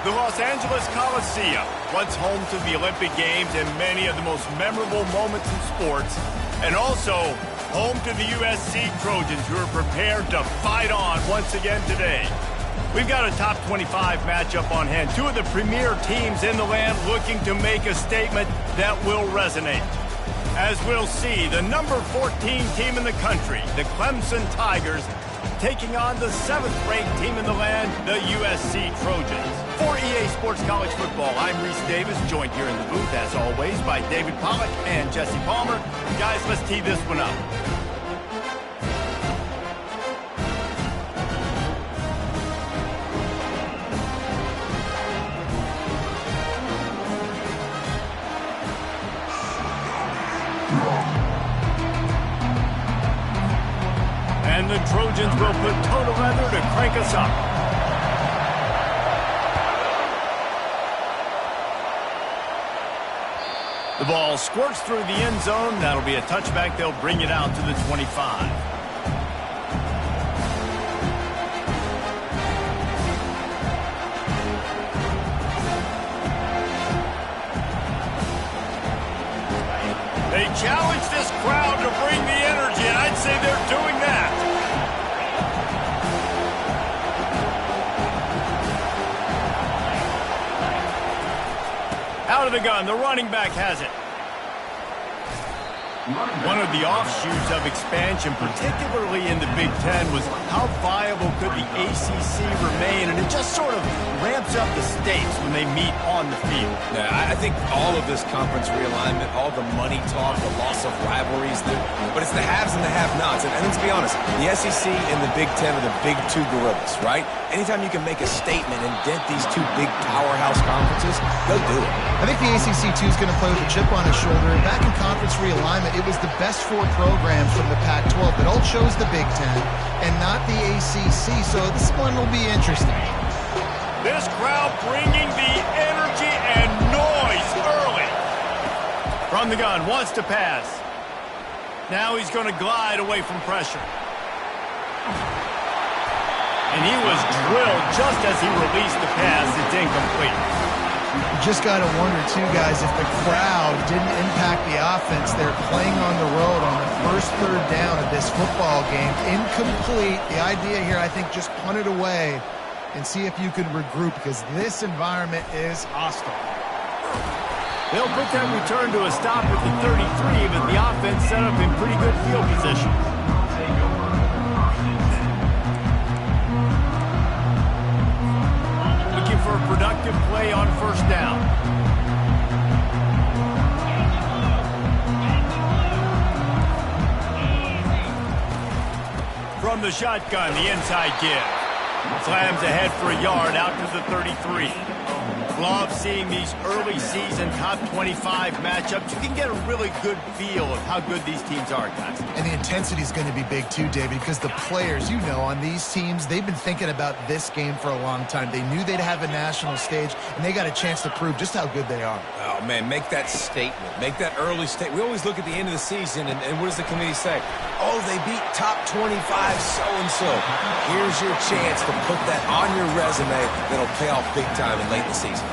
The Los Angeles Coliseum, once home to the Olympic Games and many of the most memorable moments in sports, and also home to the USC Trojans, who are prepared to fight on once again today. We've got a top 25 matchup on hand. Two of the premier teams in the land looking to make a statement that will resonate. As we'll see, the number 14 team in the country, the Clemson Tigers, taking on the 7th-ranked team in the land, the USC Trojans. For EA Sports College Football, I'm Reese Davis, joined here in the booth, as always, by David Pollack and Jesse Palmer. Guys, let's tee this one up. And the Trojans will put toe to leather to crank us up. The ball squirts through the end zone. That'll be a touchback. They'll bring it out to the 25. They challenge this crowd to bring the energy, and I'd say they're doing that. Out of the gun, the running back has it. One of the offshoots of expansion, particularly in the Big Ten, was how viable could the ACC remain, and it just sort of ramps up the stakes when they meet on the field. Yeah, I think all of this conference realignment, all the money talk, the loss of rivalries, but it's the haves and the have-nots. And let's be honest, the SEC and the Big Ten are the big two gorillas, right? Anytime you can make a statement and dent these two big powerhouse conferences, go do it. I think the ACC, too, is going to play with a chip on his shoulder. And back in conference realignment, it was the best 4 programs from the Pac-12 that all chose the Big Ten and not the ACC. So this one will be interesting. This crowd bringing the energy and noise early. From the gun, wants to pass. Now he's going to glide away from pressure. And he was drilled just as he released the pass. It's incomplete. You just got to wonder, too, guys, if the crowd didn't impact the offense. They're playing on the road on the first 3rd down of this football game. Incomplete. The idea here, I think, just punt it away and see if you can regroup, because this environment is hostile. They'll put that return to a stop at the 33, but the offense set up in pretty good field position. Looking for a productive play on 1st down. From the shotgun, the inside give. Slams ahead for a yard out to the 33. Love seeing these early season top 25 matchups. You can get a really good feel of how good these teams are, guys. And the intensity is going to be big too, David, because the players, you know, on these teams, they've been thinking about this game for a long time. They knew they'd have a national stage, and they got a chance to prove just how good they are. Oh, man, make that statement. Make that early statement. We always look at the end of the season, and what does the committee say? Oh, they beat top 25 so-and-so. Here's your chance to put that on your resume that'll pay off big time in late in the season.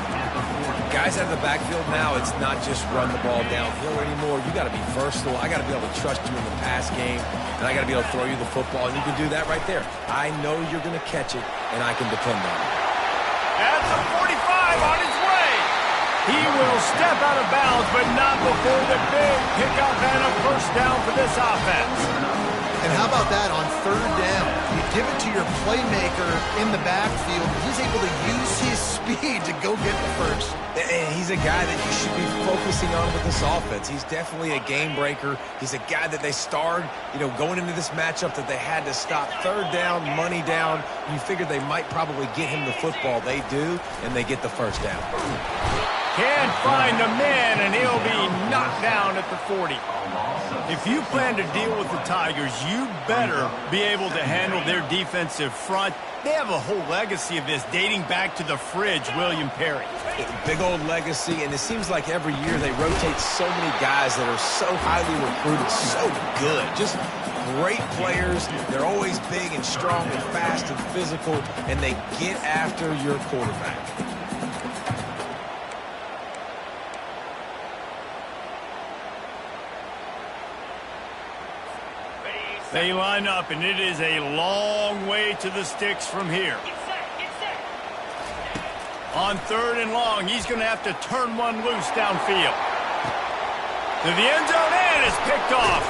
Guys out of the backfield now, it's not just run the ball downhill anymore. You got to be versatile. I got to be able to trust you in the pass game, and I got to be able to throw you the football, and you can do that right there. I know you're going to catch it, and I can depend on it. At the 45 on his way. He will step out of bounds, but not before the big pickup and a 1st down for this offense. And how about that on 3rd down? You give it to your playmaker in the backfield. He's able to use his speed to go get the 1st. And he's a guy that you should be focusing on with this offense. He's definitely a game breaker. He's a guy that they starred, going into this matchup that they had to stop. 3rd down, money down. You figured they might probably get him the football. They do, and they get the 1st down. Can't find a man, and he'll be knocked down at the 40. If you plan to deal with the Tigers, you better be able to handle their defensive front. They have a whole legacy of this dating back to the fridge, William Perry. Big old legacy, and it seems like every year they rotate so many guys that are so highly recruited, so good. Just great players. They're always big and strong and fast and physical, and they get after your quarterback. They line up, and it is a long way to the sticks from here. On 3rd and long, he's going to have to turn one loose downfield. To the end zone, and it's picked off.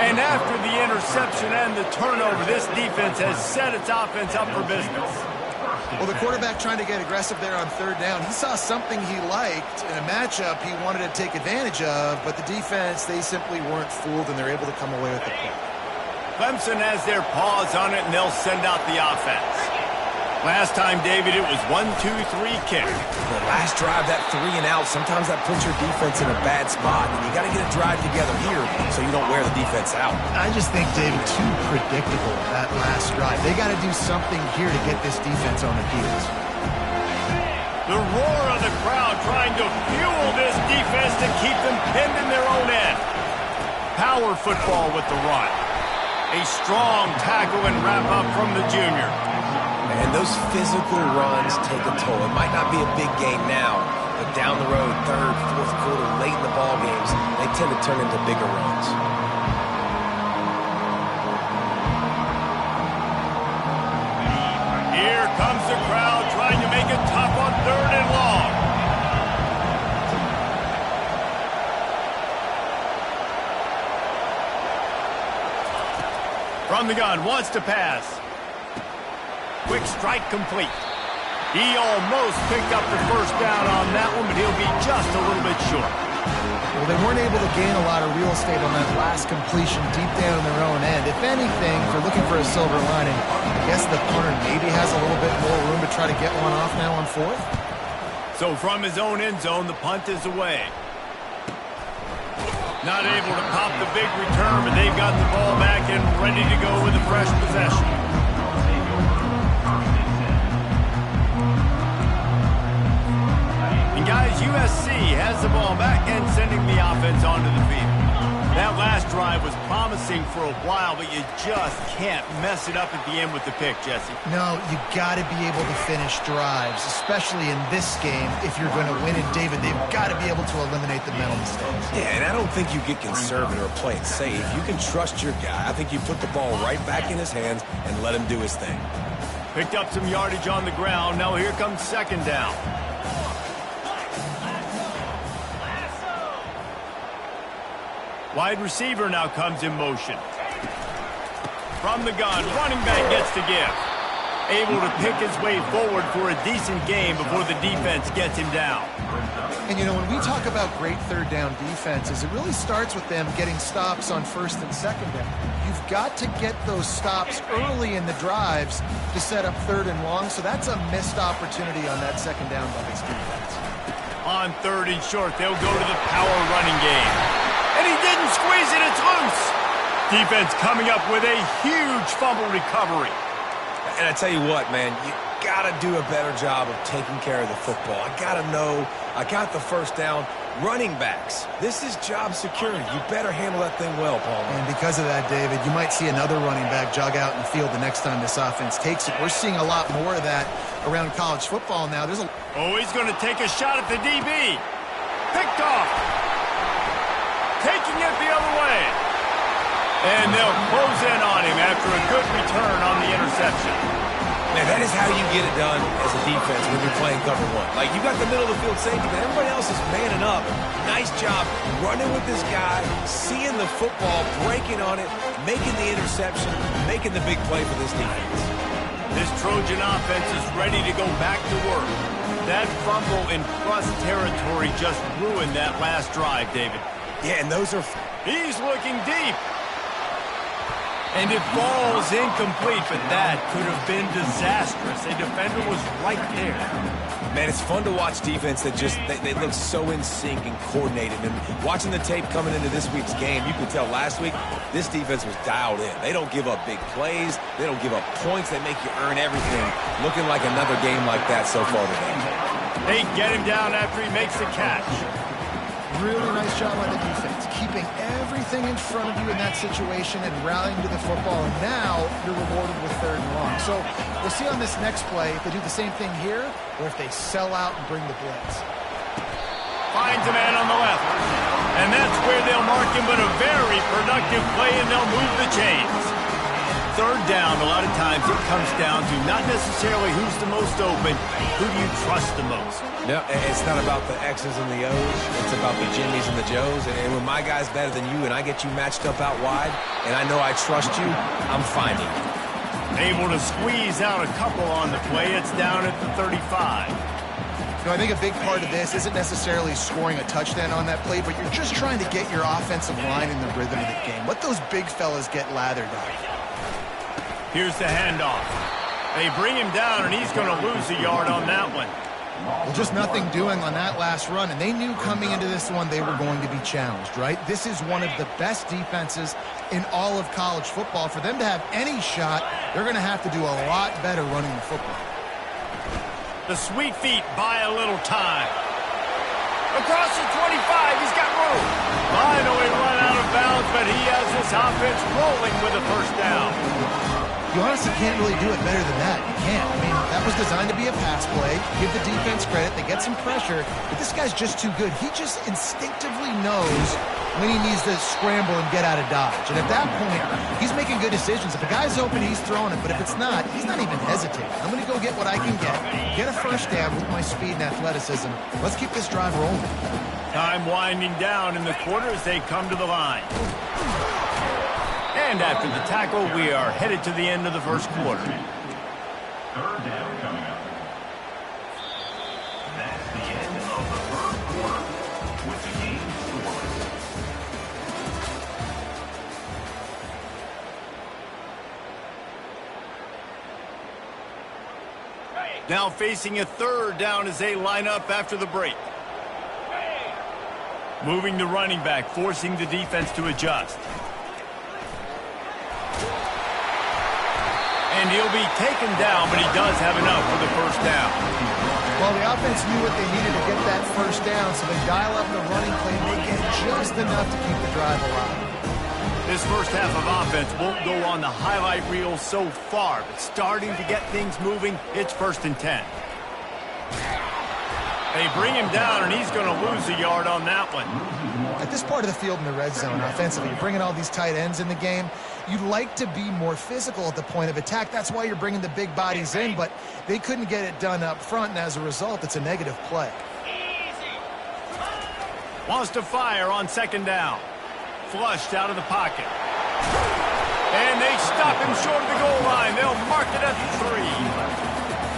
And after the interception and the turnover, this defense has set its offense up for business. Well, the quarterback trying to get aggressive there on 3rd down. He saw something he liked in a matchup he wanted to take advantage of, but the defense, they simply weren't fooled, and they're able to come away with the play. Clemson has their paws on it, and they'll send out the offense. Last time, David, it was 1-2-3 kick. The last drive, that 3 and out, sometimes that puts your defense in a bad spot, and you got to get a drive together here so you don't wear the defense out. I just think, David, too predictable that last drive. They got to do something here to get this defense on their heels. The roar of the crowd trying to fuel this defense to keep them pinned in their own end. Power football with the run. A strong tackle and wrap-up from the junior. And those physical runs take a toll. It might not be a big game now, but down the road, 3rd, 4th quarter, late in the ball games, they tend to turn into bigger runs. Here comes the crowd trying to make it tough on 3rd and long. From the gun, wants to pass. Quick strike complete. He almost picked up the 1st down on that one, but he'll be just a little bit short. Well, they weren't able to gain a lot of real estate on that last completion deep down in their own end. If anything, if they're looking for a silver lining, I guess the punter maybe has a little bit more room to try to get one off now on 4th. So from his own end zone, the punt is away. Not able to pop the big return, but they've got the ball back and ready to go with a fresh possession. Guys, USC has the ball back and sending the offense onto the field. That last drive was promising for a while, but you just can't mess it up at the end with the pick, Jesse. No, you got to be able to finish drives, especially in this game. If you're going to win it, David, they've got to be able to eliminate the mental mistakes. Yeah, and I don't think you get conservative or play it safe. You can trust your guy. I think you put the ball right back in his hands and let him do his thing. Picked up some yardage on the ground. Now here comes 2nd down. Wide receiver now comes in motion. From the gun, running back gets to give. Able to pick his way forward for a decent game before the defense gets him down. And, you know, when we talk about great 3rd down defenses, it really starts with them getting stops on 1st and 2nd down. You've got to get those stops early in the drives to set up 3rd and long, so that's a missed opportunity on that 2nd down by this defense. On 3rd and short, they'll go to the power running game. And he didn't squeeze it, it's loose. Defense coming up with a huge fumble recovery. And I tell you what, man, you got to do a better job of taking care of the football. I got to know, I got the 1st down. Running backs, this is job security. You better handle that thing well, Paul. And because of that, David, you might see another running back jog out in the field the next time this offense takes it. We're seeing a lot more of that around college football now. Oh, he's going to take a shot at the DB. Picked off. Taking it the other way. And they'll close in on him after a good return on the interception. Man, that is how you get it done as a defense when you're playing cover 1. Like, you got the middle of the field safety, but everybody else is manning up. Nice job running with this guy, seeing the football, breaking on it, making the interception, making the big play for this defense. This Trojan offense is ready to go back to work. That fumble in plus territory just ruined that last drive, David. Yeah, and those are... He's looking deep. And it falls incomplete, but that could have been disastrous. A defender was right there. Man, it's fun to watch defense that just, they look so in sync and coordinated. And watching the tape coming into this week's game, you could tell last week, this defense was dialed in. They don't give up big plays. They don't give up points. They make you earn everything. Looking like another game like that so far today. They get him down after he makes the catch. Really nice job by the defense, keeping everything in front of you in that situation and rallying to the football. And now you're rewarded with 3rd and long. So we'll see on this next play if they do the same thing here or if they sell out and bring the blitz. Finds a man on the left. And that's where they'll mark him, but a very productive play, and they'll move the chains. Third down, a lot of times it comes down to not necessarily who's the most open, who do you trust the most? No, it's not about the X's and the O's. It's about the Jimmies and the Joes. And when my guy's better than you and I get you matched up out wide and I know I trust you, I'm finding you. Able to squeeze out a couple on the play. It's down at the 35. I think a big part of this isn't necessarily scoring a touchdown on that play, but you're just trying to get your offensive line in the rhythm of the game. Let those big fellas get lathered up. Here's the handoff. They bring him down, and he's going to lose a yard on that one. Well, just nothing doing on that last run, and they knew coming into this one they were going to be challenged, right? This is one of the best defenses in all of college football. For them to have any shot, they're going to have to do a lot better running the football. The sweet feet buy a little time. Across the 25, he's got room. Finally run out of bounds, but he has this offense rolling with a first down. You honestly can't really do it better than that. You can't. I mean, that was designed to be a pass play. Give the defense credit. They get some pressure, but this guy's just too good. He just instinctively knows when he needs to scramble and get out of dodge. And at that point, he's making good decisions. If a guy's open, he's throwing it. But if it's not, he's not even hesitating. I'm going to go get what I can get a first down with my speed and athleticism. Let's keep this drive rolling. Time winding down in the quarter as they come to the line. And after the tackle, we are headed to the end of the first quarter. Third down coming up. That's the end of the first quarter with the game scored. Now facing a third down as they line up after the break. Moving the running back, forcing the defense to adjust. And he'll be taken down, but he does have enough for the first down. Well, the offense knew what they needed to get that first down, so they dial up the running play and they get just enough to keep the drive alive. This first half of offense won't go on the highlight reel so far, but starting to get things moving, it's 1st and 10. They bring him down, and he's going to lose a yard on that one. At this part of the field in the red zone, offensively, you're bringing all these tight ends in the game. You'd like to be more physical at the point of attack. That's why you're bringing the big bodies in, but they couldn't get it done up front, and as a result, it's a negative play. Wants to fire on 2nd down. Flushed out of the pocket. And they stop him short of the goal line. They'll mark it at the 3.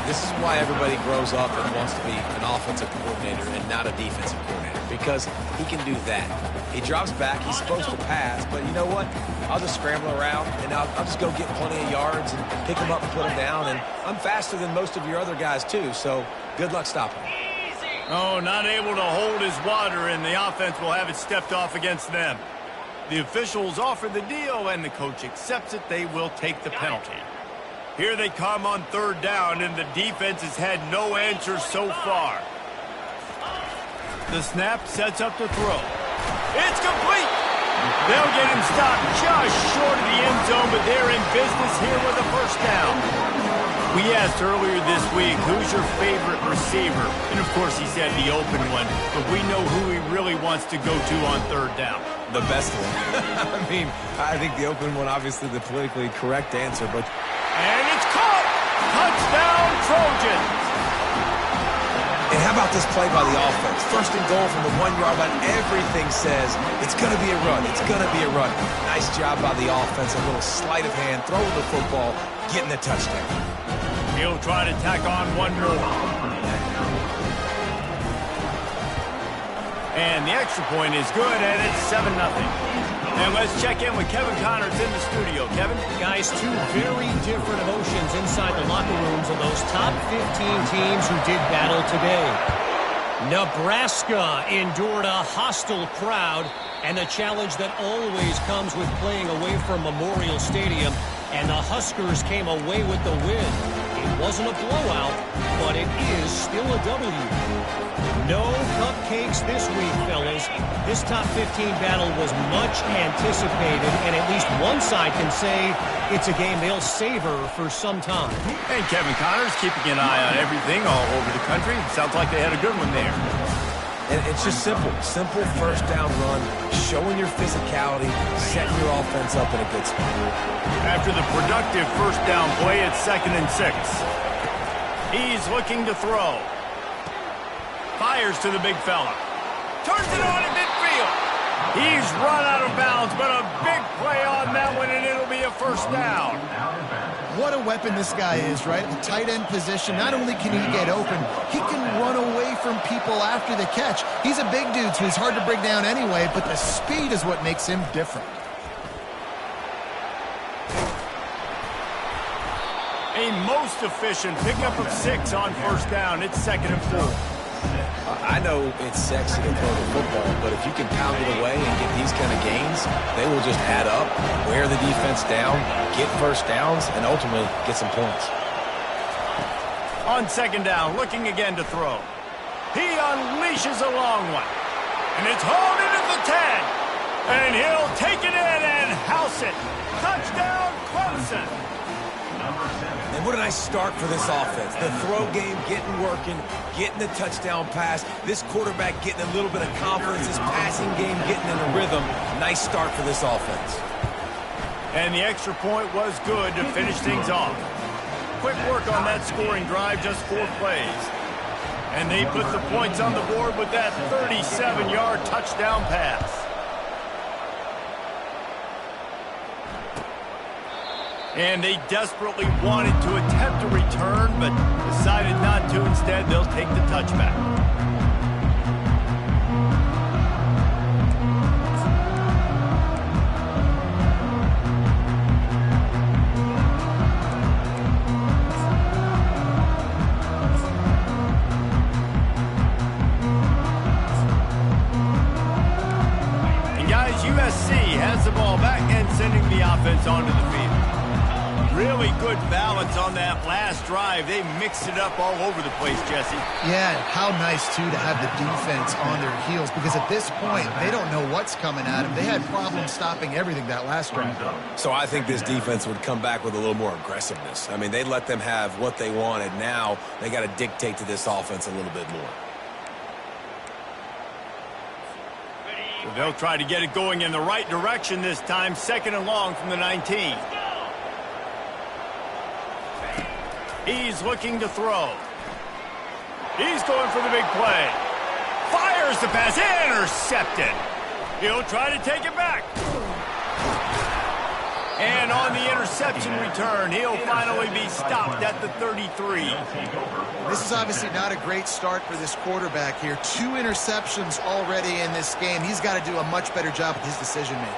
This is why everybody grows up and wants to be an offensive coordinator and not a defensive coordinator, because he can do that. He drops back, he's supposed to pass, but you know what? I'll just scramble around, and I'll just go get plenty of yards and pick him up and put him down, and I'm faster than most of your other guys too, so good luck stopping him. Oh, not able to hold his water, and the offense will have it stepped off against them. The officials offer the deal, and the coach accepts it. They will take the penalty. Here they come on 3rd down, and the defense has had no answer so far. The snap sets up the throw. It's complete! They'll get him stopped just short of the end zone, but they're in business here with a first down. We asked earlier this week, who's your favorite receiver? And, of course, he said the open one, but we know who he really wants to go to on 3rd down. The best one. I mean, I think the open one, obviously the politically correct answer, but... And it's caught! Touchdown, Trojans! And how about this play by the offense? 1st and goal from the 1-yard line. Everything says it's going to be a run. It's going to be a run. Nice job by the offense. A little sleight of hand, throw the football, getting the touchdown. He'll try to tack on one more. And the extra point is good, and it's 7-0. And let's check in with Kevin Connors in the studio. Kevin? Guys, 2 very different emotions inside the locker rooms of those top 15 teams who did battle today. Nebraska endured a hostile crowd and the challenge that always comes with playing away from Memorial Stadium, and the Huskers came away with the win. It wasn't a blowout, but it is still a W. No cupcakes this week, fellas. This top 15 battle was much anticipated, and at least one side can say it's a game they'll savor for some time. And Kevin Connors keeping an eye on everything all over the country. Sounds like they had a good one there. And it's just simple. Simple first down run, showing your physicality, setting your offense up in a good spot. After the productive first down play, it's 2nd and 6. He's looking to throw. Fires to the big fella. Turns it on in midfield. He's run out of bounds, but a big play on that one, and it'll be a first down. What a weapon this guy is, right? At the tight end position, not only can he get open, he can run away from people after the catch. He's a big dude, so he's hard to bring down anyway, but the speed is what makes him different. A most efficient pickup of 6 on first down. It's 2nd and 4. I know it's sexy to throw the football, but if you can pound it away and get these kind of gains, they will just add up, wear the defense down, get first downs, and ultimately get some points. On 2nd down, looking again to throw. He unleashes a long one. And it's hauled into the 10. And he'll take it in and house it. Touchdown, Clemson. And what a nice start for this offense. The throw game getting working, getting the touchdown pass. This quarterback getting a little bit of confidence. This passing game getting in a rhythm. Nice start for this offense. And the extra point was good to finish things off. Quick work on that scoring drive, just 4 plays. And they put the points on the board with that 37-yard touchdown pass. And they desperately wanted to attempt a return, but decided not to. Instead, they'll take the touchback. And guys, USC has the ball back and sending the offense onto the field. Really good balance on that last drive. They mixed it up all over the place, Jesse. Yeah, how nice, too, to have the defense on their heels, because at this point, they don't know what's coming at them. They had problems stopping everything that last drive. So I think this defense would come back with a little more aggressiveness. I mean, they let them have what they wanted. Now they got to dictate to this offense a little bit more. So they'll try to get it going in the right direction this time. 2nd and long from the 19. He's looking to throw. He's going for the big play. Fires the pass. Intercepted. He'll try to take it back. And on the interception return, he'll finally be stopped at the 33. This is obviously not a great start for this quarterback here. 2 interceptions already in this game. He's got to do a much better job with his decision-making.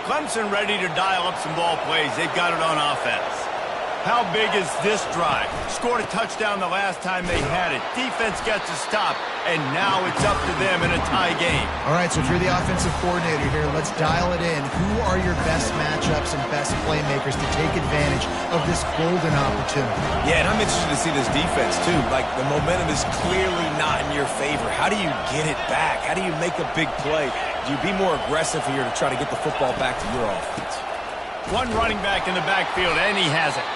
Clemson ready to dial up some ball plays. They've got it on offense. How big is this drive? Scored a touchdown the last time they had it. Defense gets a stop, and now it's up to them in a tie game. All right, so if you're the offensive coordinator here, let's dial it in. Who are your best matchups and best playmakers to take advantage of this golden opportunity? Yeah, and I'm interested to see this defense, too. Like, the momentum is clearly not in your favor. How do you get it back? How do you make a big play? Do you be more aggressive here to try to get the football back to your offense? One running back in the backfield, and he has it.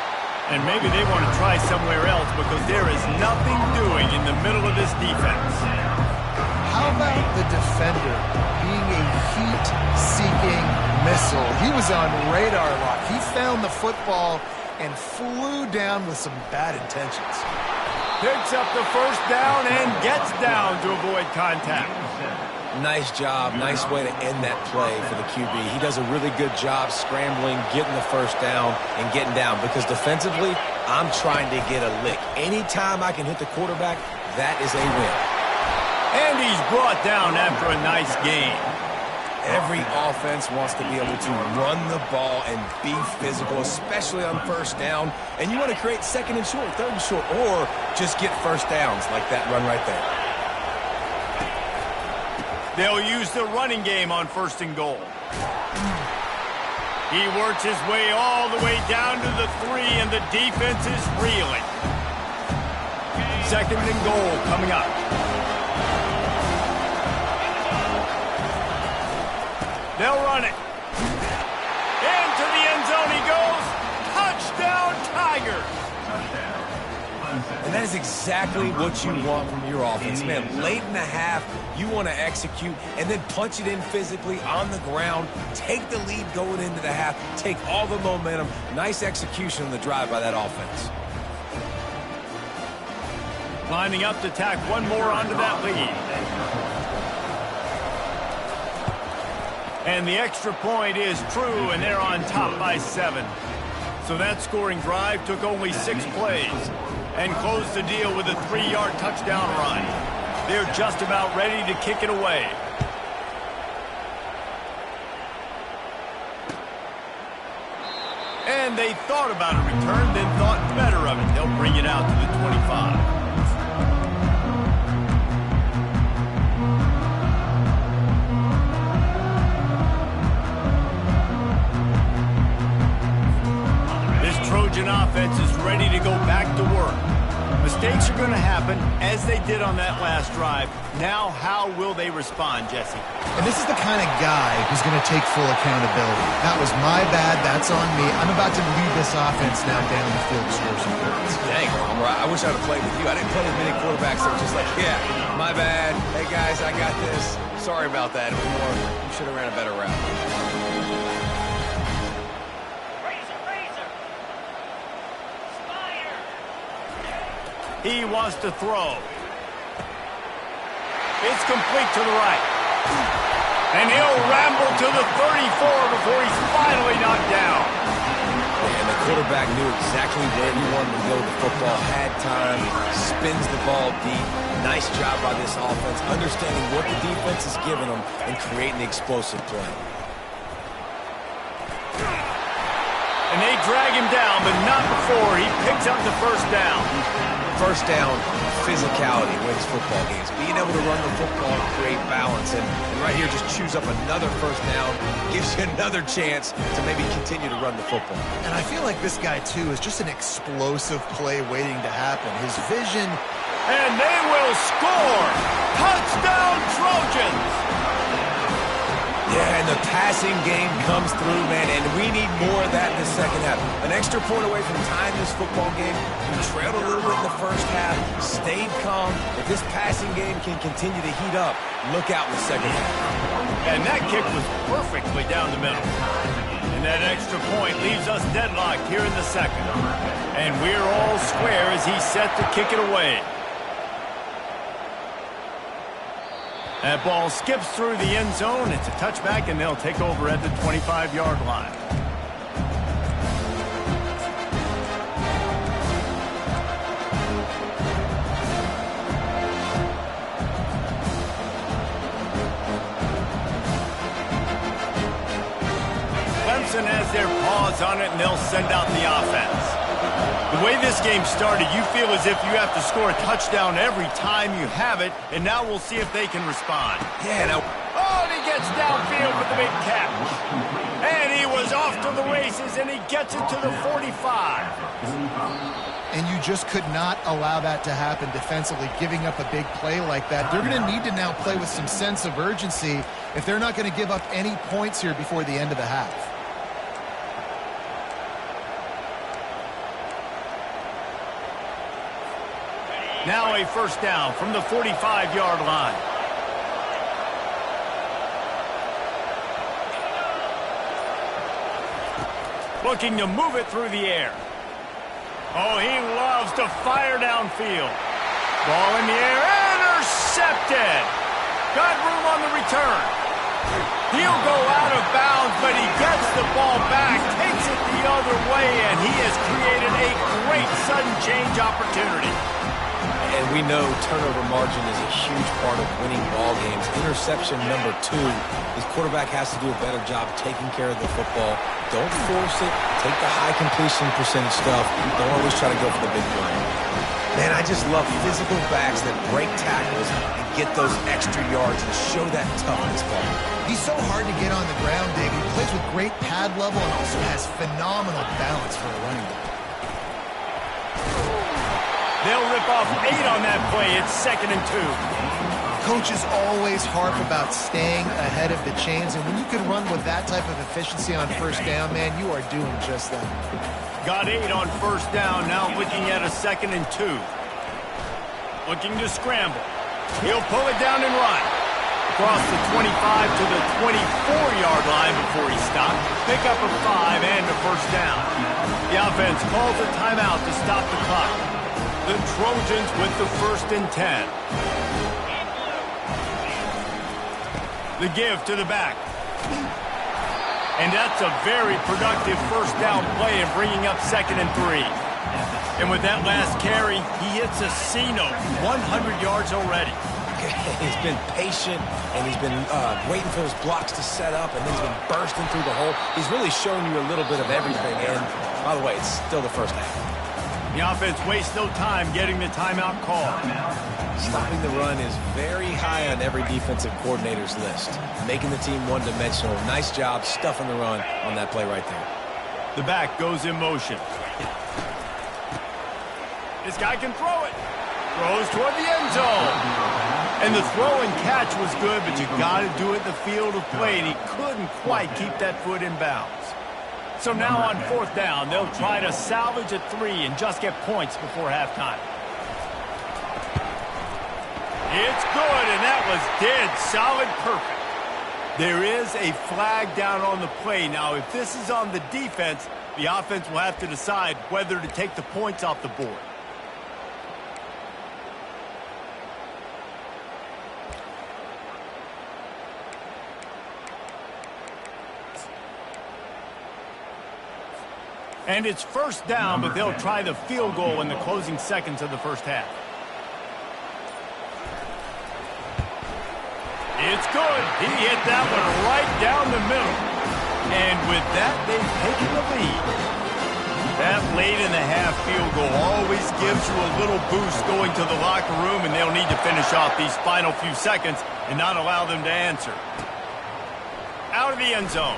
And maybe they want to try somewhere else because there is nothing doing in the middle of this defense. How about the defender being a heat-seeking missile? He was on radar lock. He found the football and flew down with some bad intentions. Picks up the first down and gets down to avoid contact. Nice job. Nice way to end that play for the QB. He does a really good job scrambling, getting the first down, and getting down. Because defensively, I'm trying to get a lick. Anytime I can hit the quarterback, that is a win. And he's brought down after a nice game. Every offense wants to be able to run the ball and be physical, especially on first down. And you want to create 2nd and short, 3rd and short, or just get first downs like that run right there. They'll use the running game on 1st and goal. He works his way all the way down to the 3, and the defense is reeling. 2nd and goal coming up. They'll run it. Into the end zone he goes. Touchdown, Tigers. And And that is exactly what you want from your offense, man. Late in the half, you want to execute and then punch it in physically on the ground, take the lead going into the half, take all the momentum. Nice execution on the drive by that offense. Lining up to tack one more onto that lead. And the extra point is true, and they're on top by 7. So that scoring drive took only 6 plays and closed the deal with a 3-yard touchdown run. They're just about ready to kick it away. And they thought about a return, then thought better of it. They'll bring it out to the 25. Trojan offense is ready to go back to work. Mistakes are going to happen, as they did on that last drive. Now, how will they respond, Jesse? And this is the kind of guy who's going to take full accountability. That was my bad. That's on me. I'm about to lead this offense now down the field to score some points. Dang, Homer, I wish I would have played with you. I didn't play with many quarterbacks that were just like, yeah, my bad. Hey, guys, I got this. Sorry about that. It was more, you should have ran a better route. He wants to throw. It's complete to the right. And he'll ramble to the 34 before he's finally knocked down. And the quarterback knew exactly where he wanted to go with the football, had time, spins the ball deep. Nice job by this offense, understanding what the defense is giving them and creating the explosive play. And they drag him down, but not before he picks up the first down. First down, physicality wins football games. Being able to run the football and create balance. And right here, just choose up another first down, gives you another chance to maybe continue to run the football. And I feel like this guy, too, is just an explosive play waiting to happen. His vision. And they will score! Touchdown, Trojans! Yeah, and the passing game comes through, man, and we need more of that in the second half. An extra point away from tying this football game. We trailed a little bit in the first half, stayed calm. If this passing game can continue to heat up, look out in the second half. And that kick was perfectly down the middle. And that extra point leaves us deadlocked here in the second. And we're all square as he's set to kick it away. That ball skips through the end zone. It's a touchback, and they'll take over at the 25-yard line. Clemson has their paws on it, and they'll send out the offense. The way this game started, you feel as if you have to score a touchdown every time you have it, and now we'll see if they can respond. Yeah, now. Oh, and he gets downfield with the big catch. And he was off to the races, and he gets it to the 45. And you just could not allow that to happen defensively, giving up a big play like that. They're going to need to now play with some sense of urgency if they're not going to give up any points here before the end of the half. Now a first down from the 45-yard line. Looking to move it through the air. Oh, he loves to fire downfield. Ball in the air, intercepted. Got room on the return. He'll go out of bounds, but he gets the ball back, takes it the other way, and he has created a great sudden change opportunity. And we know turnover margin is a huge part of winning ball games. Interception number 2. His quarterback has to do a better job taking care of the football. Don't force it. Take the high completion percentage stuff. Don't always try to go for the big play. Man, I just love physical backs that break tackles and get those extra yards and show that toughness ball. He's so hard to get on the ground, Dave. He plays with great pad level and also has phenomenal balance for a running back. They'll rip off 8 on that play. It's 2nd and 2. Coaches always harp about staying ahead of the chains, and when you can run with that type of efficiency on first down, man, you are doing just that. Got 8 on first down. Now looking at a 2nd and 2. looking to scramble. He'll pull it down and run. Across the 25 to the 24-yard line before he stopped. Pick up a 5 and a first down. The offense calls a timeout to stop the clock. The Trojans with the 1st and 10. The give to the back. And that's a very productive first down play in bringing up 2nd and 3. And with that last carry, he hits a C-note, 100 yards already. He's been patient, and he's been waiting for his blocks to set up, and then he's been bursting through the hole. He's really shown you a little bit of everything, and by the way, it's still the first half. The offense wastes no time getting the timeout call. Stopping the run is very high on every defensive coordinator's list. Making the team one-dimensional. Nice job stuffing the run on that play right there. The back goes in motion. This guy can throw it. Throws toward the end zone. And the throw and catch was good, but you got to do it in the field of play, and he couldn't quite keep that foot in bounds. So now on 4th down, they'll try to salvage a 3 and just get points before halftime. It's good, and that was dead solid perfect. There is a flag down on the play. Now, if this is on the defense, the offense will have to decide whether to take the points off the board. And it's 1st down, but they'll try the field goal in the closing seconds of the first half. It's good. He hit that one right down the middle. And with that, they've taken the lead. That late in the half field goal always gives you a little boost going to the locker room, and they'll need to finish off these final few seconds and not allow them to answer. Out of the end zone.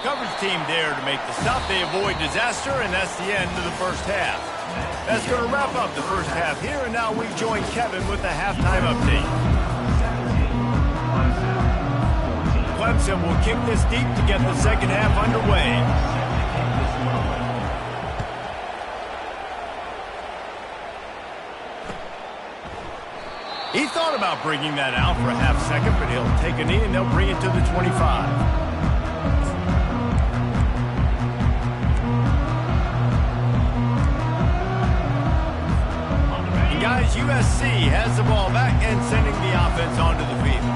Coverage team there to make the stop. They avoid disaster, and that's the end of the first half. That's going to wrap up the first half here, and now we join Kevin with the halftime update. Clemson will kick this deep to get the second half underway. He thought about bringing that out for a half second, but he'll take a knee, and they'll bring it to the 25. Guys, USC has the ball back and sending the offense onto the field.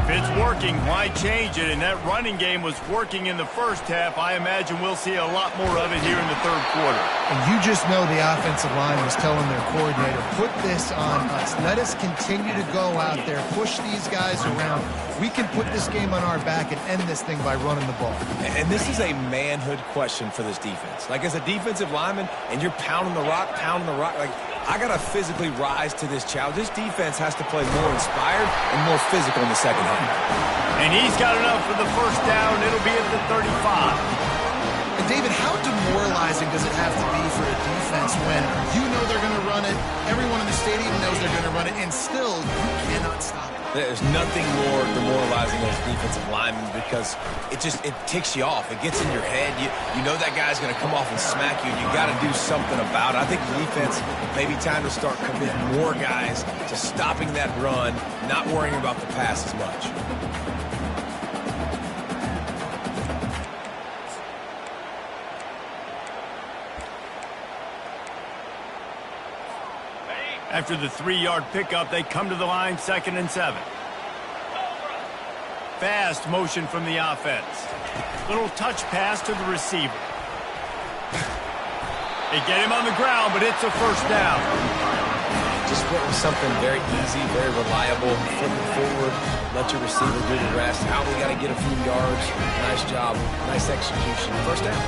If it's working, why change it? And that running game was working in the first half. I imagine we'll see a lot more of it here in the 3rd quarter. And you just know the offensive line was telling their coordinator, put this on us. Let us continue to go out there, push these guys around. We can put this game on our back and end this thing by running the ball. And this is a manhood question for this defense. Like, as a defensive lineman, and you're pounding the rock, like, I got to physically rise to this challenge. This defense has to play more inspired and more physical in the second half. And he's got enough for the first down. It'll be at the 35. And David, how demoralizing does it have to be for a defense when you know they're going to run it, everyone in the stadium knows they're going to run it, and still you cannot stop it? There's nothing more demoralizing as a defensive lineman because it ticks you off. It gets in your head. You know that guy's going to come off and smack you. You got to do something about it. I think the defense maybe time to start committing more guys to stopping that run, not worrying about the pass as much. After the 3-yard pickup, they come to the line, 2nd and 7. Fast motion from the offense. Little touch pass to the receiver. They get him on the ground, but it's a first down. Just went with something very easy, very reliable. Flipping forward, let your receiver do the rest. Out, we got to get a few yards. Nice job, nice execution. First down.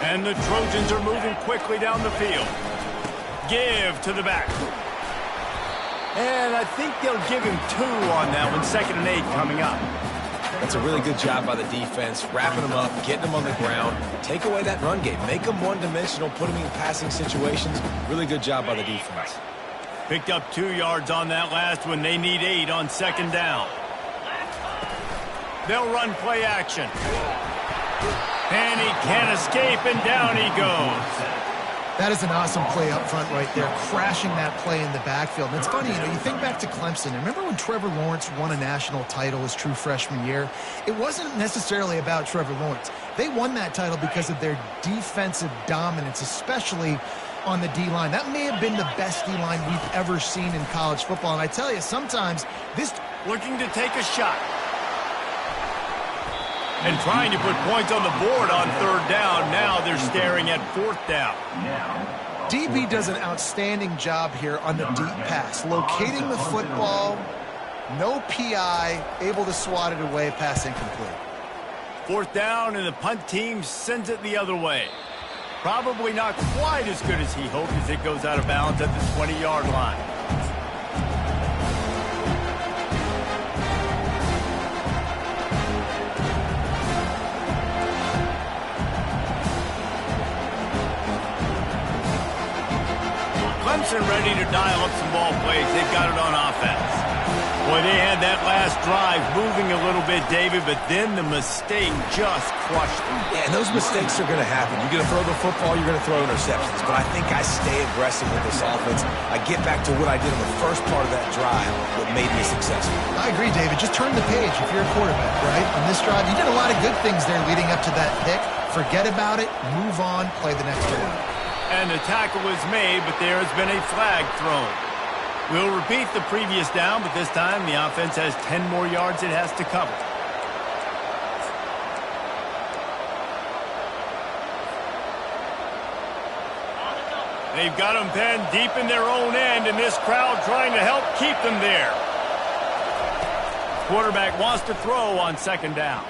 And the Trojans are moving quickly down the field. Give to the back. And I think they'll give him 2 on that one. 2nd and 8 coming up. That's a really good job by the defense, wrapping them up, getting them on the ground. Take away that run game. Make them one-dimensional, put them in passing situations. Really good job by the defense. Picked up 2 yards on that last one. They need 8 on 2nd down. They'll run play action. And he can't escape, and down he goes. That is an awesome play up front right there, crashing that play in the backfield. And it's funny, you think back to Clemson. Remember when Trevor Lawrence won a national title his true freshman year? It wasn't necessarily about Trevor Lawrence. They won that title because of their defensive dominance, especially on the D-line. That may have been the best D-line we've ever seen in college football. And I tell you, sometimes this... Looking to take a shot. And trying to put points on the board on third down. Now they're staring at fourth down. DB does an outstanding job here on the deep pass. Locating the football, no PI, able to swat it away, pass incomplete. Fourth down, and the punt team sends it the other way. Probably not quite as good as he hoped as it goes out of bounds at the 20-yard line. Clemson ready to dial up some ball plays. They've got it on offense. Boy, they had that last drive moving a little bit, David, but then the mistake just crushed them. Yeah, and those mistakes are going to happen. You're going to throw the football, you're going to throw interceptions. But I think I stay aggressive with this offense. I get back to what I did in the first part of that drive that made me successful. I agree, David. Just turn the page if you're a quarterback, right? On this drive, you did a lot of good things there leading up to that pick. Forget about it, move on, play the next one. And the tackle was made, but there has been a flag thrown. We'll repeat the previous down, but this time the offense has 10 more yards it has to cover. They've got them penned deep in their own end, and this crowd trying to help keep them there. Quarterback wants to throw on second down.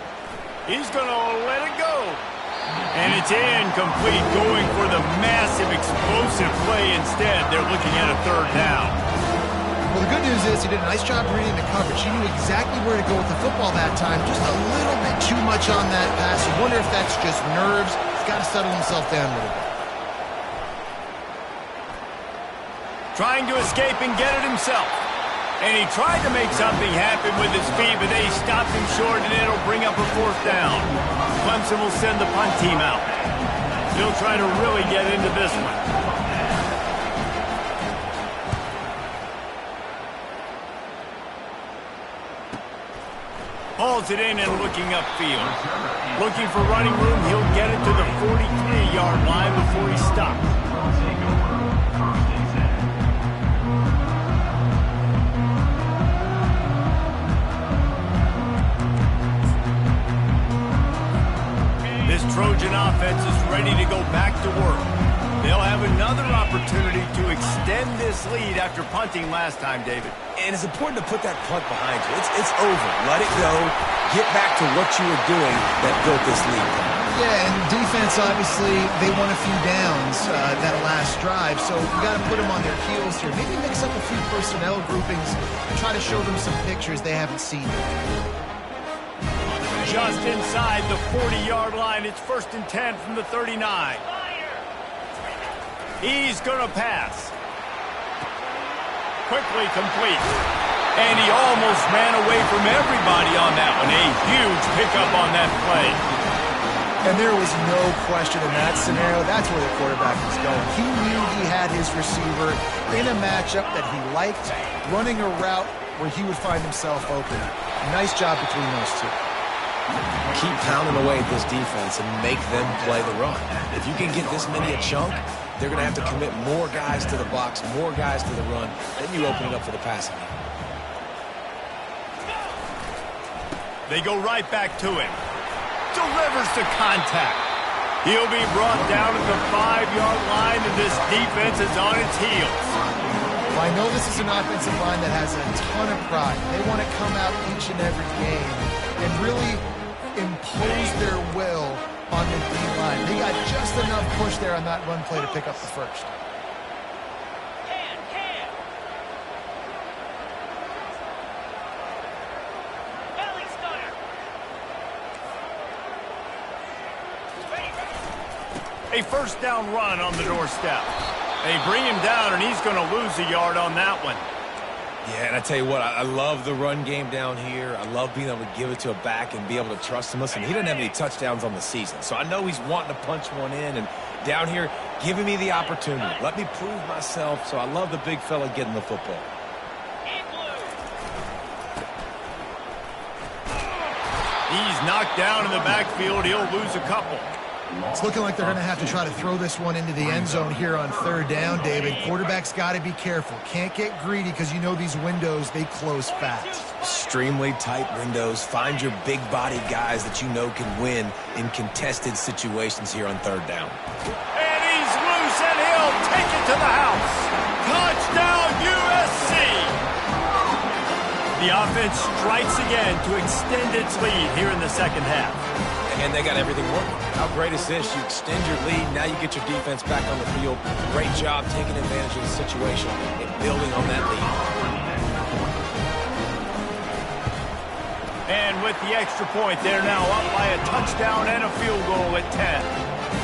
He's going to let it go. And it's incomplete, going for the massive explosive play instead. They're looking at a third down. Well, the good news is he did a nice job reading the coverage. He knew exactly where to go with the football that time. Just a little bit too much on that pass. You wonder if that's just nerves. He's got to settle himself down a little bit. Trying to escape and get it himself. And he tried to make something happen with his feet, but they stopped him short, and it'll bring up a fourth down. Clemson will send the punt team out. They'll try to really get into this one. Hauls it in and looking upfield. Looking for running room, he'll get it to the 43-yard line before he stops. This Trojan offense is ready to go back to work. They'll have another opportunity to extend this lead after punting last time, David. And it's important to put that punt behind you. It's over. Let it go. Get back to what you were doing that built this lead. Yeah, and defense, obviously, they won a few downs that last drive, so you got to put them on their heels here. Maybe mix up a few personnel groupings and try to show them some pictures they haven't seen. Just inside the 40-yard line. It's 1st and 10 from the 39. He's going to pass. Quickly complete. And he almost ran away from everybody on that one. A huge pickup on that play. And there was no question in that scenario. That's where the quarterback was going. He knew he had his receiver in a matchup that he liked, running a route where he would find himself open. Nice job between those two. Keep pounding away at this defense and make them play the run. If you can get this many a chunk, they're going to have to commit more guys to the box, more guys to the run. Then you open it up for the passing game. They go right back to him. Delivers to contact. He'll be brought down at the 5-yard line, and this defense is on its heels. Well, I know this is an offensive line that has a ton of pride. They want to come out each and every game and really impose their will on the D-line. They got just enough push there on that run play to pick up the first. A first down run on the doorstep. They bring him down, and he's going to lose a yard on that one. Yeah, and I tell you what, I love the run game down here. I love being able to give it to a back and be able to trust him. Listen, he doesn't have any touchdowns on the season, so I know he's wanting to punch one in. And down here, giving me the opportunity. Let me prove myself, so I love the big fella getting the football. He's knocked down in the backfield. He'll lose a couple. It's looking like they're going to have to try to throw this one into the end zone here on third down, David. Quarterback's got to be careful. Can't get greedy because you know these windows, they close fast. Extremely tight windows. Find your big body guys that you know can win in contested situations here on third down. And he's loose, and he'll take it to the house. Touchdown, USC! The offense strikes again to extend its lead here in the second half. And they got everything working. How great is this? You extend your lead, now you get your defense back on the field. Great job taking advantage of the situation and building on that lead. And with the extra point, they're now up by a touchdown and a field goal at 10.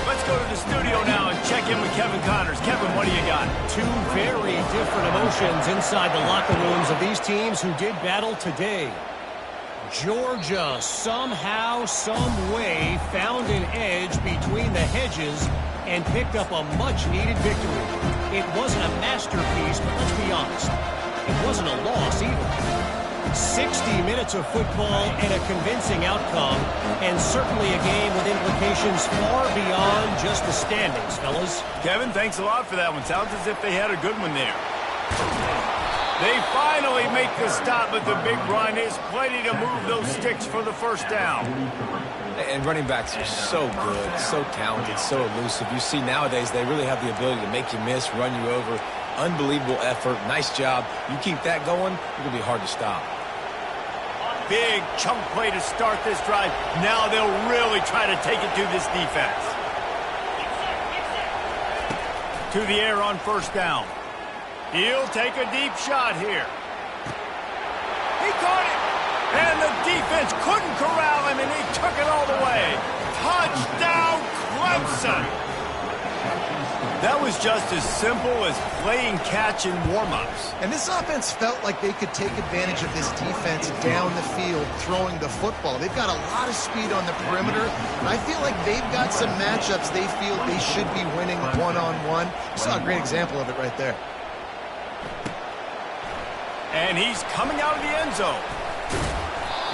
Let's go to the studio now and check in with Kevin Connors. Kevin, what do you got? Two very different emotions inside the locker rooms of these teams who did battle today. Georgia somehow, some way found an edge between the hedges and picked up a much-needed victory. It wasn't a masterpiece, but let's be honest, it wasn't a loss either. 60 minutes of football and a convincing outcome, and certainly a game with implications far beyond just the standings, fellas. Kevin, thanks a lot for that one. Sounds as if they had a good one there. They finally make the stop, but the big run is plenty to move those sticks for the first down. And running backs are so good, so talented, so elusive. You see nowadays they really have the ability to make you miss, run you over. Unbelievable effort. Nice job. You keep that going, it'll be hard to stop. Big chunk play to start this drive. Now they'll really try to take it to this defense. To the air on first down. He'll take a deep shot here. He caught it. And the defense couldn't corral him, and he took it all the way. Touchdown, Clemson. That was just as simple as playing catch in warm-ups. And this offense felt like they could take advantage of this defense down the field, throwing the football. They've got a lot of speed on the perimeter, and I feel like they've got some matchups they feel they should be winning one-on-one. You saw a great example of it right there. And he's coming out of the end zone.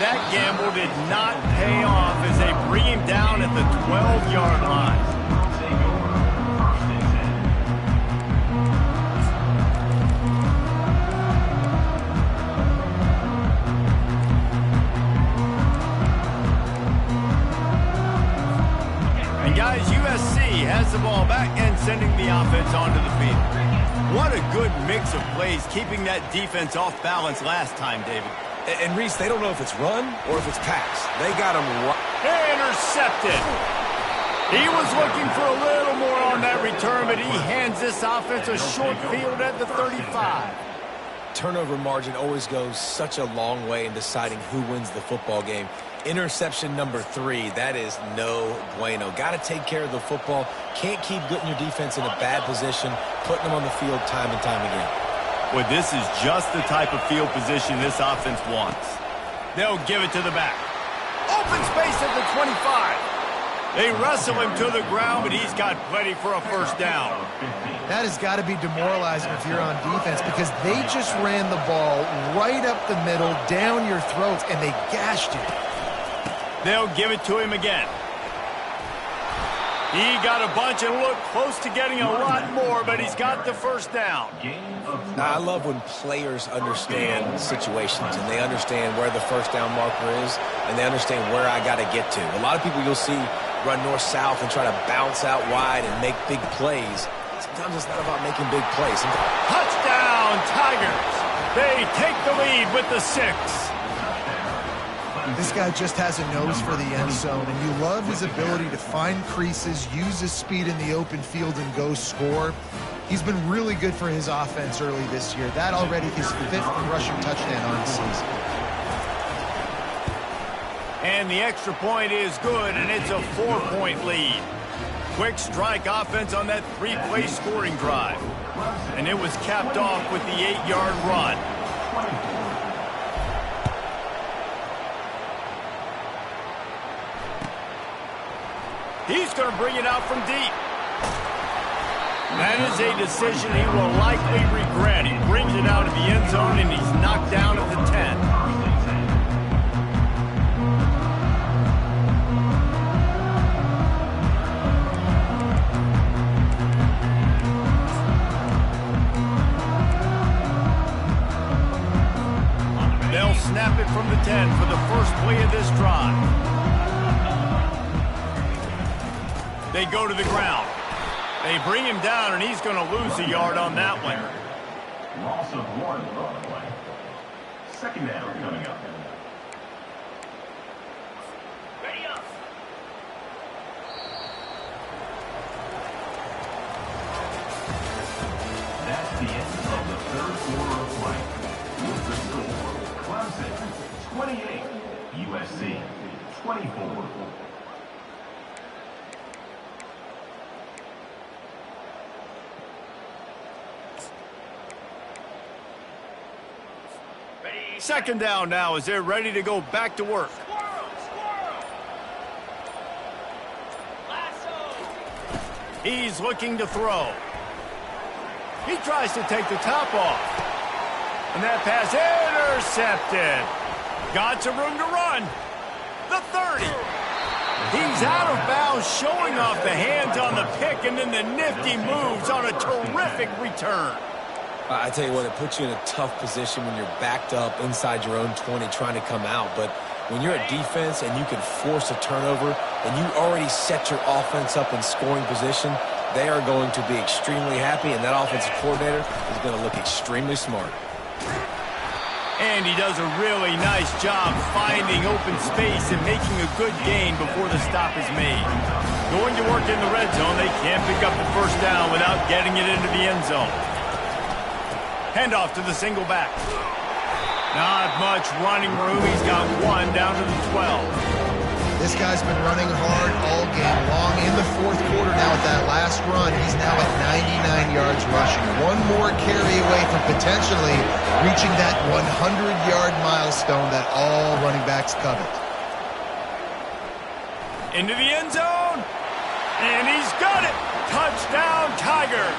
That gamble did not pay off as they bring him down at the 12-yard line. And guys, USC has the ball back and sending the offense onto the field. What a good mix of plays, keeping that defense off balance last time, David. And Reese, they don't know if it's run or if it's pass. They got him intercepted. He was looking for a little more on that return, but he hands this offense a short field at the 35. Turnover margin always goes such a long way in deciding who wins the football game. Interception number 3, that is no bueno. Got to take care of the football. Can't keep putting your defense in a bad position, putting them on the field time and time again. Well, this is just the type of field position this offense wants. They'll give it to the back. Open space at the 25. They wrestle him to the ground, but he's got plenty for a first down. That has got to be demoralizing if you're on defense because they just ran the ball right up the middle, down your throats, and they gashed you. They'll give it to him again. He got a bunch and looked close to getting a lot more, but he's got the first down. Now, I love when players understand situations and they understand where the first down marker is and they understand where I got to get to. A lot of people you'll see run north-south and try to bounce out wide and make big plays. Sometimes it's not about making big plays. Touchdown, Tigers. They take the lead with the 6. This guy just has a nose for the end zone, and you love his ability to find creases, use his speed in the open field, and go score. He's been really good for his offense early this year. That already his 5th rushing touchdown on the season. And the extra point is good, and it's a 4-point lead. Quick strike offense on that 3-play scoring drive. And it was capped off with the 8-yard run. He's going to bring it out from deep. That is a decision he will likely regret. He brings it out of the end zone, and he's knocked down at the 10. They'll snap it from the 10 for the first play of this drive. They go to the ground. They bring him down, and he's going to lose a yard on that one. Loss of 1 on the play. Second down coming up. Ready up. That's the end of the third quarter of play. With the score, Clemson 28, USC 24. Second down now as they're ready to go back to work. He's looking to throw. He tries to take the top off. And that pass intercepted. Got some room to run. The 30. He's out of bounds, showing off the hands on the pick, and then the nifty moves on a terrific return. I tell you what, it puts you in a tough position when you're backed up inside your own 20 trying to come out. But when you're a defense and you can force a turnover and you already set your offense up in scoring position, they are going to be extremely happy, and that offensive coordinator is going to look extremely smart. And he does a really nice job finding open space and making a good gain before the stop is made. Going to work in the red zone, they can't pick up the first down without getting it into the end zone. Handoff to the single back. Not much running room. He's got one down to the 12. This guy's been running hard all game long in the fourth quarter now with that last run. He's now at 99 yards rushing. One more carry away from potentially reaching that 100-yard milestone that all running backs covet. Into the end zone. And he's got it. Touchdown, Tigers.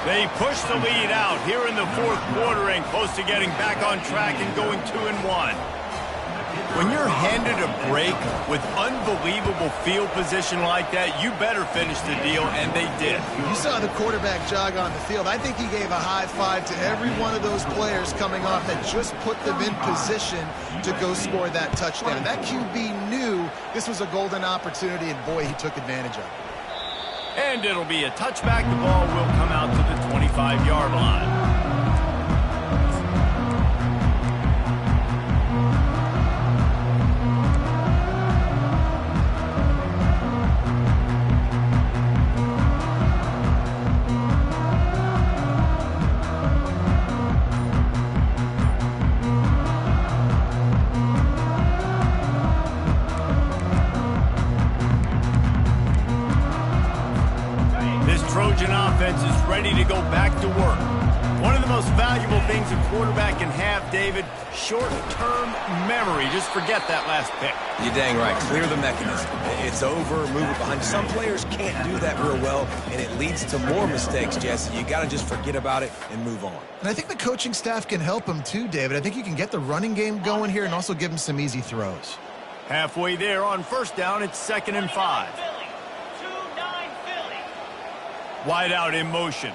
They push the lead out here in the fourth quarter and close to getting back on track and going 2-1. When you're handed a break with unbelievable field position like that, you better finish the deal, and they did. You saw the quarterback jog on the field. I think he gave a high five to every one of those players coming off that just put them in position to go score that touchdown. That QB knew this was a golden opportunity, and boy, he took advantage of it. And it'll be a touchback. The ball will come out to the 25-yard line. Trojan offense is ready to go back to work. One of the most valuable things a quarterback can have, David, short-term memory. Just forget that last pick. You're dang right. Clear the mechanism. It's over, move it behind. Some players can't do that real well, and it leads to more mistakes, Jesse. You got to just forget about it and move on. And I think the coaching staff can help him too, David. I think you can get the running game going here and also give him some easy throws. Halfway there on first down, it's 2nd and 5. Wide out in motion.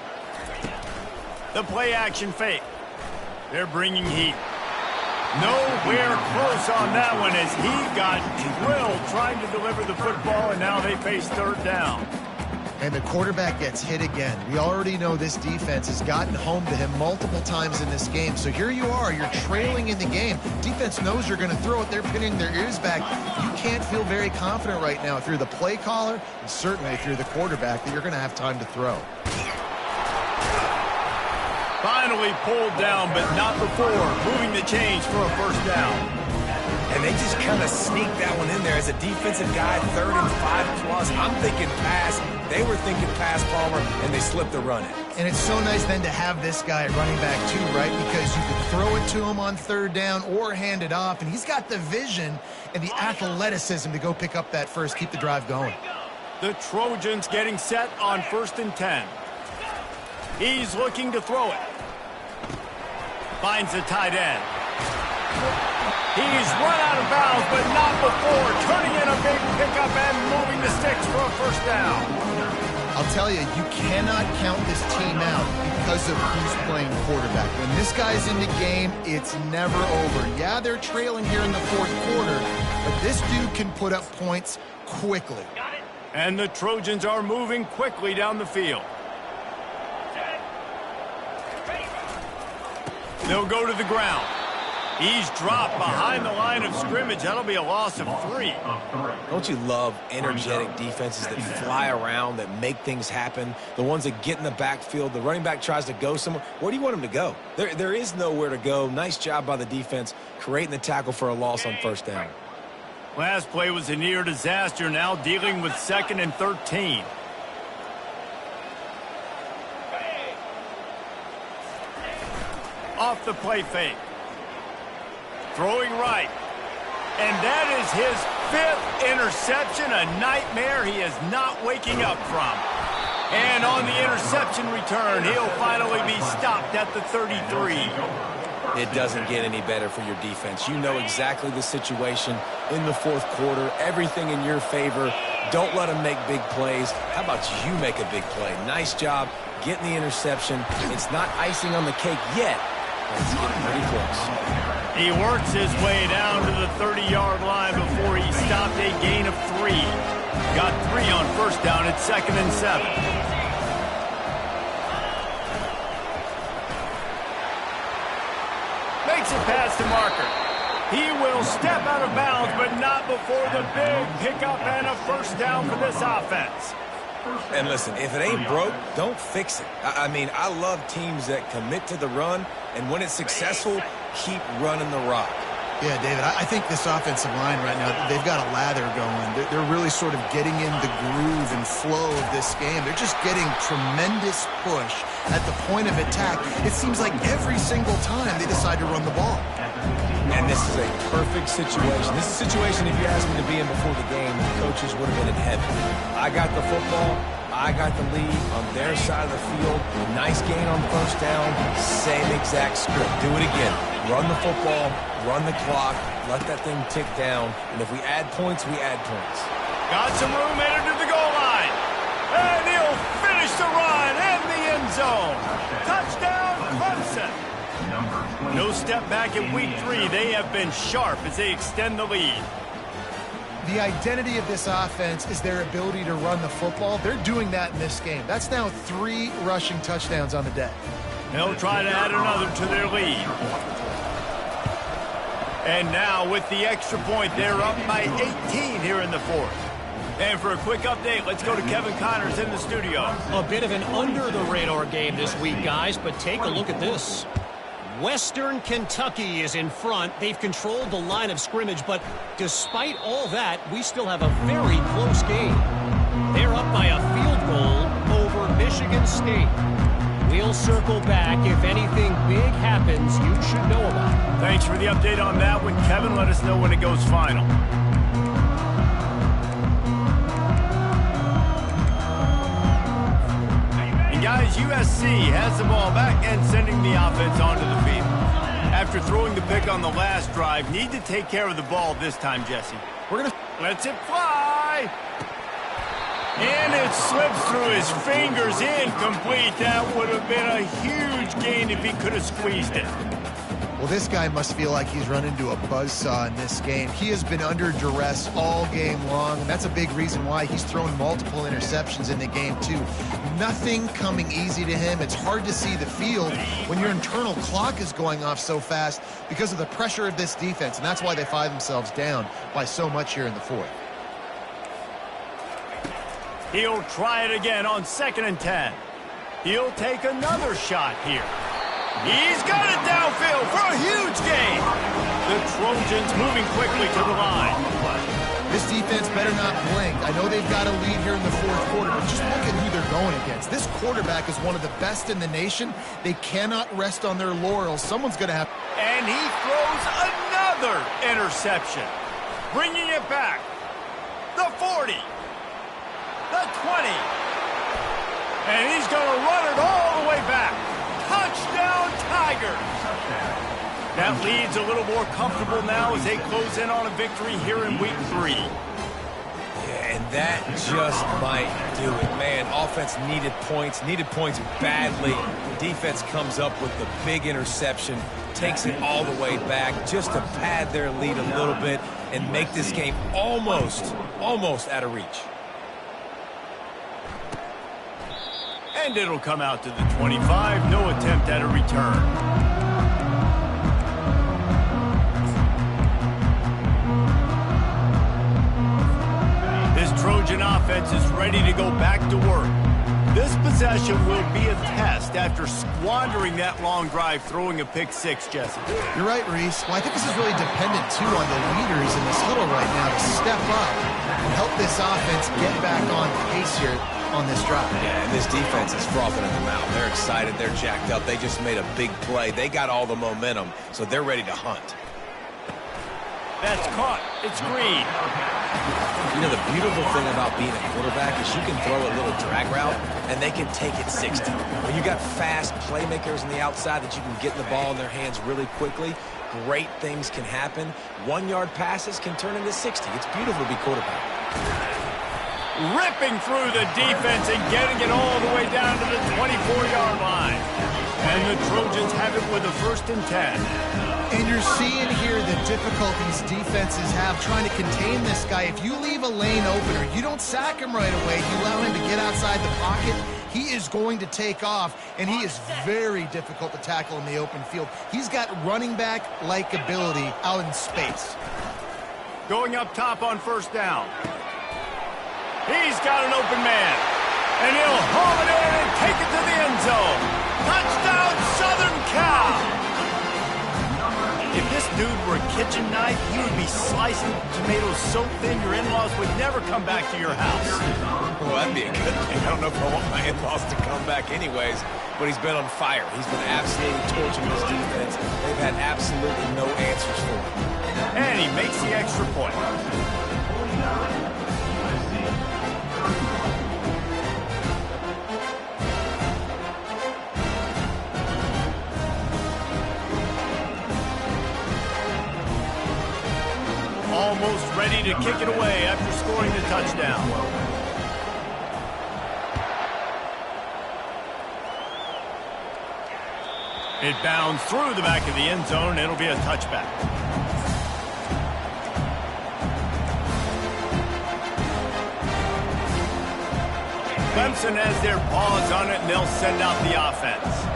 The play action fake. They're bringing heat. Nowhere close on that one as he got drilled trying to deliver the football, and now they face third down. And the quarterback gets hit again. We already know this defense has gotten home to him multiple times in this game. So here you are, you're trailing in the game. Defense knows you're going to throw it. They're pinning their ears back. You can't feel very confident right now if you're the play caller, and certainly if you're the quarterback, that you're going to have time to throw. Finally pulled down, but not before moving the chains for a first down. and they just kind of sneaked that one in there. As a defensive guy, 3rd and 5+, I'm thinking pass. They were thinking pass, Palmer, and they slipped the run in. And it's so nice then to have this guy at running back too, right? Because you could throw it to him on 3rd down or hand it off, and he's got the vision and the athleticism to go pick up that first, keep the drive going. The Trojans getting set on 1st and 10. He's looking to throw it. Finds the tight end. He's run out of bounds, but not before turning in a big pickup and moving the sticks for a 1st down. I'll tell you, you cannot count this team out because of who's playing quarterback. When this guy's in the game, it's never over. Yeah, they're trailing here in the 4th quarter, but this dude can put up points quickly. And the Trojans are moving quickly down the field. They'll go to the ground. He's dropped behind the line of scrimmage. That'll be a loss of 3. Don't you love energetic defenses that fly around, that make things happen? The ones that get in the backfield, the running back tries to go somewhere. Where do you want him to go? There is nowhere to go. Nice job by the defense creating the tackle for a loss on 1st down. Last play was a near disaster. Now dealing with 2nd and 13. Off the play fake. Throwing right. And that is his 5th interception, a nightmare he is not waking up from. And on the interception return, he'll finally be stopped at the 33. It doesn't get any better for your defense. You know exactly the situation in the 4th quarter. Everything in your favor. Don't let them make big plays. How about you make a big play? Nice job getting the interception. It's not icing on the cake yet. It's getting pretty close. He works his way down to the 30-yard line before he stopped a gain of 3. Got 3 on 1st down at 2nd and 7. Makes it past the marker. He will step out of bounds, but not before the big pickup and a 1st down for this offense. And listen, if it ain't broke, don't fix it. I mean, I love teams that commit to the run, and when it's successful, keep running the rock. Yeah, David, I think this offensive line right now, they've got a lather going. They're really sort of getting in the groove and flow of this game. They're just getting tremendous push at the point of attack. It seems like every single time they decide to run the ball. And this is a perfect situation. This is a situation, if you asked me to be in before the game, the coaches would have been in heaven. I got the football. I got the lead on their side of the field. Nice gain on 1st down. Same exact script. Do it again. Run the football, run the clock, let that thing tick down. And if we add points, we add points. Got some room headed to the goal line. And he'll finish the run in the end zone. Touchdown, Clemson. No step back in week 3. They have been sharp as they extend the lead. The identity of this offense is their ability to run the football. They're doing that in this game. That's now 3 rushing touchdowns on the day. They'll try to add another to their lead. And now with the extra point, they're up by 18 here in the 4th. And for a quick update, let's go to Kevin Connors in the studio. A bit of an under-the-radar game this week, guys, but take a look at this. Western Kentucky is in front. They've controlled the line of scrimmage, but despite all that, we still have a very close game. They're up by a field goal over Michigan State. We'll circle back. If anything big happens, you should know about it. Thanks for the update on that one, Kevin. Let us know when it goes final. And guys, USC has the ball back and sending the offense onto the field. After throwing the pick on the last drive, need to take care of the ball this time, Jesse. Lets it fly. And it slips through his fingers, incomplete. That would have been a huge gain if he could have squeezed it. Well, this guy must feel like he's run into a buzzsaw in this game. He has been under duress all game long, and that's a big reason why he's thrown multiple interceptions in the game, too. Nothing coming easy to him. It's hard to see the field when your internal clock is going off so fast because of the pressure of this defense, and that's why they find themselves down by so much here in the 4th. He'll try it again on 2nd and 10. He'll take another shot here. He's got it downfield for a huge gain. The Trojans moving quickly to the line. This defense better not blink. I know they've got a lead here in the fourth quarter, but just look at who they're going against. This quarterback is one of the best in the nation. They cannot rest on their laurels. Someone's going to have... And he throws another interception. Bringing it back. The 40. The 20. And he's going to run it all the way back. Touchdown, Tigers. That lead's a little more comfortable now as they close in on a victory here in week 3. Yeah, and that just might do it. Man, offense needed points badly. Defense comes up with the big interception, takes it all the way back just to pad their lead a little bit and make this game almost out of reach. And it'll come out to the 25. No attempt at a return. Trojan offense is ready to go back to work. This possession will be a test after squandering that long drive throwing a pick-6, Jesse. You're right, Reese. Well, I think this is really dependent, too, on the leaders in this huddle right now to step up and help this offense get back on pace here on this drive. Yeah, and this defense is frothing at the mouth. They're excited. They're jacked up. They just made a big play. They got all the momentum, so they're ready to hunt. That's caught. It's Green. You know, the beautiful thing about being a quarterback is you can throw a little drag route, and they can take it 60. When you got fast playmakers on the outside that you can get the ball in their hands really quickly, great things can happen. 1-yard passes can turn into 60. It's beautiful to be quarterback. Ripping through the defense and getting it all the way down to the 24-yard line. And the Trojans have it with a 1st and 10. And you're seeing here the difficulties defenses have trying to contain this guy. If you leave a lane open or you don't sack him right away, you allow him to get outside the pocket, he is going to take off, and he is very difficult to tackle in the open field. He's got running back-like ability out in space. Going up top on 1st down. He's got an open man. And he'll haul it in and take it to the end zone. Touchdown, Southern Cal! If this dude were a kitchen knife, he would be slicing tomatoes so thin your in-laws would never come back to your house. Well, that'd be a good thing. I don't know if I want my in-laws to come back anyways, but he's been on fire. He's been absolutely torching this defense. They've had absolutely no answers for him. And he makes the extra point. Almost ready to kick it away after scoring the touchdown. It bounds through the back of the end zone. It'll be a touchback. Clemson has their paws on it, and they'll send out the offense.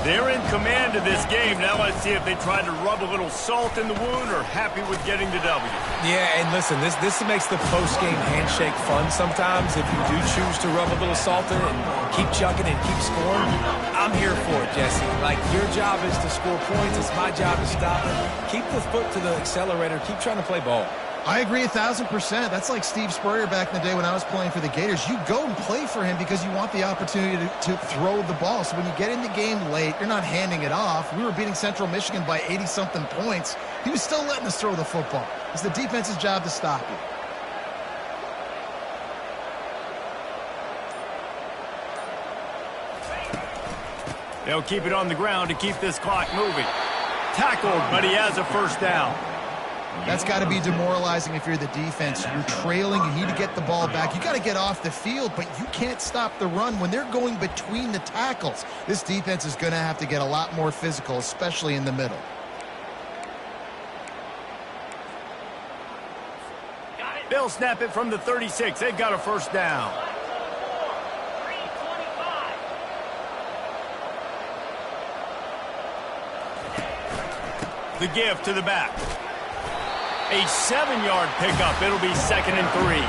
They're in command of this game. Now let's see if they try to rub a little salt in the wound or happy with getting the W. Yeah, and listen, this makes the post-game handshake fun sometimes. If you do choose to rub a little salt in it and keep chucking and keep scoring, I'm here for it, Jesse. Like, your job is to score points. It's my job to stop it. Keep the foot to the accelerator. Keep trying to play ball. I agree 1,000%. That's like Steve Spurrier back in the day when I was playing for the Gators. You go and play for him because you want the opportunity to throw the ball. So when you get in the game late, you're not handing it off. We were beating Central Michigan by 80-something points. He was still letting us throw the football. It's the defense's job to stop you. They'll keep it on the ground to keep this clock moving. Tackled, but he has a 1st down. That's got to be demoralizing if you're the defense. You're trailing. You need to get the ball back. You got to get off the field, but you can't stop the run when they're going between the tackles. This defense is going to have to get a lot more physical, especially in the middle. They'll snap it from the 36. They've got a 1st down. The give to the back. A 7-yard pickup. It'll be 2nd and 3.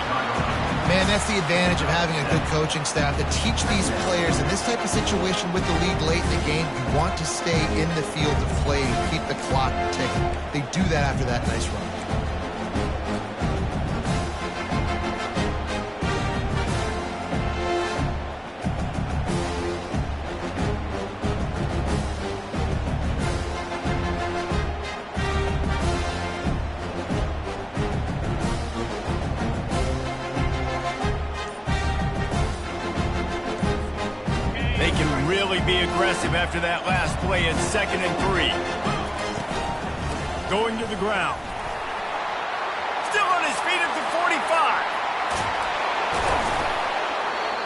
Man, that's the advantage of having a good coaching staff to teach these players in this type of situation with the lead late in the game. You want to stay in the field to play and keep the clock ticking. They do that after that nice run. They can really be aggressive after that last play at 2nd and 3. Going to the ground. Still on his feet at the 45.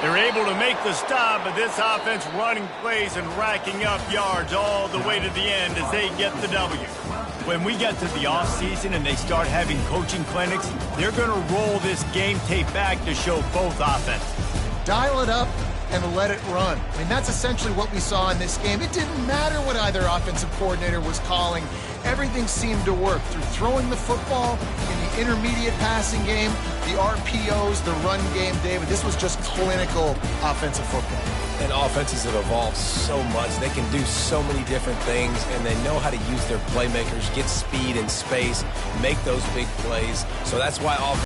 They're able to make the stop, but this offense running plays and racking up yards all the way to the end as they get the W. When we get to the offseason and they start having coaching clinics, they're going to roll this game tape back to show both offenses. Dial it up and let it run. I mean, that's essentially what we saw in this game. It didn't matter what either offensive coordinator was calling. Everything seemed to work through throwing the football in the intermediate passing game, the RPOs, the run game, David. This was just clinical offensive football. And offenses have evolved so much. They can do so many different things, and they know how to use their playmakers, get speed and space, make those big plays. So that's why